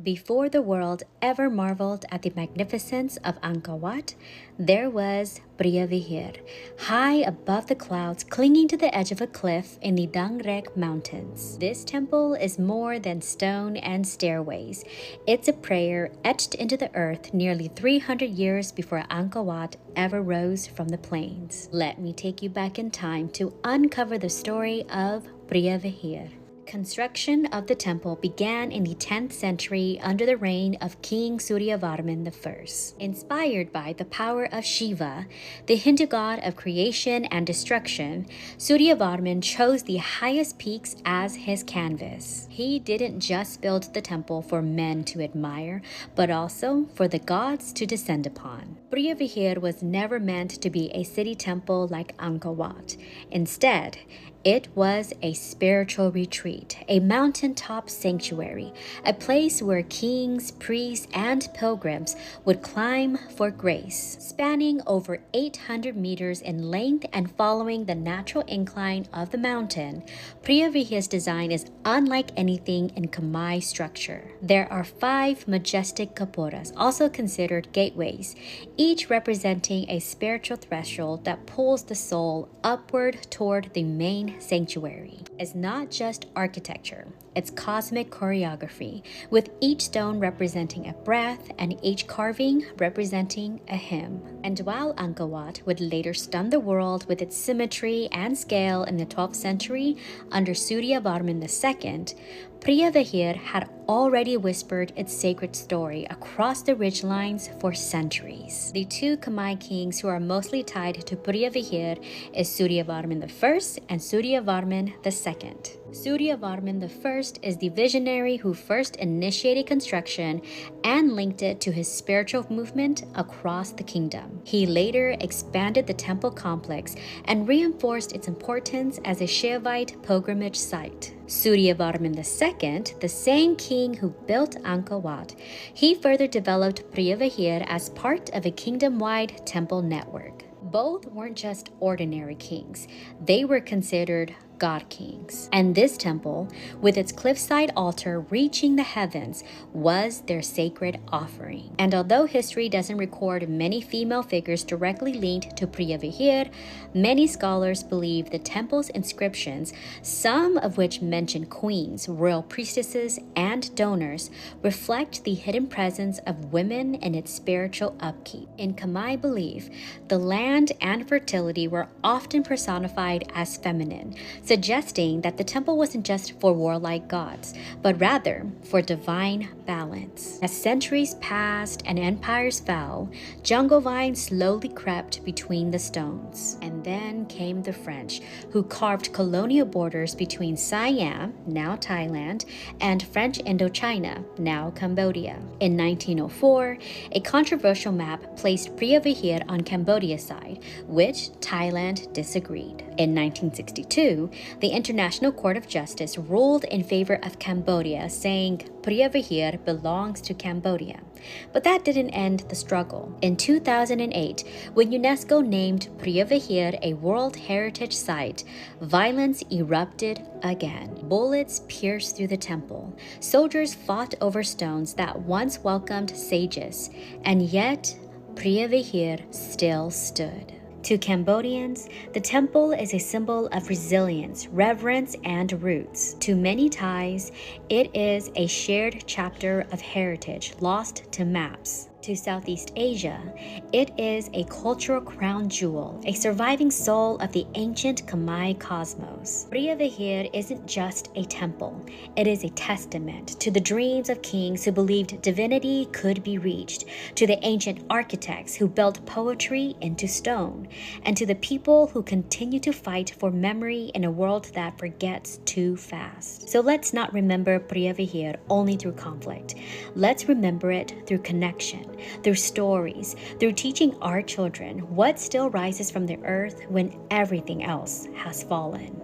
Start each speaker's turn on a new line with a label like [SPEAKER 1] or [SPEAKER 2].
[SPEAKER 1] Before the world ever marveled at the magnificence of Angkor Wat, there was Priyavihir, high above the clouds, clinging to the edge of a cliff in the Dangrek Mountains. This temple is more than stone and stairways. It's a prayer etched into the earth nearly 300 years before Angkor Wat ever rose from the plains. Let me take you back in time to uncover the story of Priyavihir. Construction of the temple began in the 10th century under the reign of King Suryavarman I. Inspired by the power of Shiva, the Hindu god of creation and destruction, Suryavarman chose the highest peaks as his canvas. He didn't just build the temple for men to admire, but also for the gods to descend upon. Priyavihir was never meant to be a city temple like Angkor Wat. Instead, it was a spiritual retreat, a mountaintop sanctuary, a place where kings, priests, and pilgrims would climb for grace. Spanning over 800 meters in length and following the natural incline of the mountain, Priyavihir's design is unlike anything in Khmer structure. There are 5 majestic kaporas, also considered gateways, each representing a spiritual threshold that pulls the soul upward toward the main sanctuary. Is not just architecture, it's cosmic choreography, with each stone representing a breath and each carving representing a hymn. And while Angkor Wat would later stun the world with its symmetry and scale in the 12th century under Suryavarman II, Priyavihir had already whispered its sacred story across the ridgelines for centuries. The 2 Khmer kings who are mostly tied to Priyavihir is Suryavarman I and Suryavarman II. Suryavarman I is the visionary who first initiated construction and linked it to his spiritual movement across the kingdom. He later expanded the temple complex and reinforced its importance as a Shaivite pilgrimage site. Suryavarman II, the same king who built Angkor Wat, he further developed Priyavihir as part of a kingdom-wide temple network. Both weren't just ordinary kings, they were considered god kings. And this temple, with its cliffside altar reaching the heavens, was their sacred offering. And although history doesn't record many female figures directly linked to Priyavihir, many scholars believe the temple's inscriptions, some of which mention queens, royal priestesses, and donors, reflect the hidden presence of women in its spiritual upkeep. In Khmer belief, the land and fertility were often personified as feminine, suggesting that the temple wasn't just for warlike gods, but rather for divine balance. As centuries passed and empires fell, jungle vines slowly crept between the stones. And then came the French, who carved colonial borders between Siam, now Thailand, and French Indochina, now Cambodia. In 1904, a controversial map placed Priyavihir on Cambodia's side, which Thailand disagreed. In 1962, the International Court of Justice ruled in favor of Cambodia, saying Priyavihir belongs to Cambodia. But that didn't end the struggle. In 2008, when UNESCO named Priyavihir a World Heritage Site, violence erupted again. Bullets pierced through the temple. Soldiers fought over stones that once welcomed sages, and yet Priyavihir still stood. To Cambodians, the temple is a symbol of resilience, reverence, and roots. To many Thais, it is a shared chapter of heritage lost to maps. To Southeast Asia, it is a cultural crown jewel, a surviving soul of the ancient Khmer cosmos. Priyavihir isn't just a temple, it is a testament to the dreams of kings who believed divinity could be reached, to the ancient architects who built poetry into stone, and to the people who continue to fight for memory in a world that forgets too fast. So let's not remember Priyavihir only through conflict. Let's remember it through connection, through stories, through teaching our children what still rises from the earth when everything else has fallen.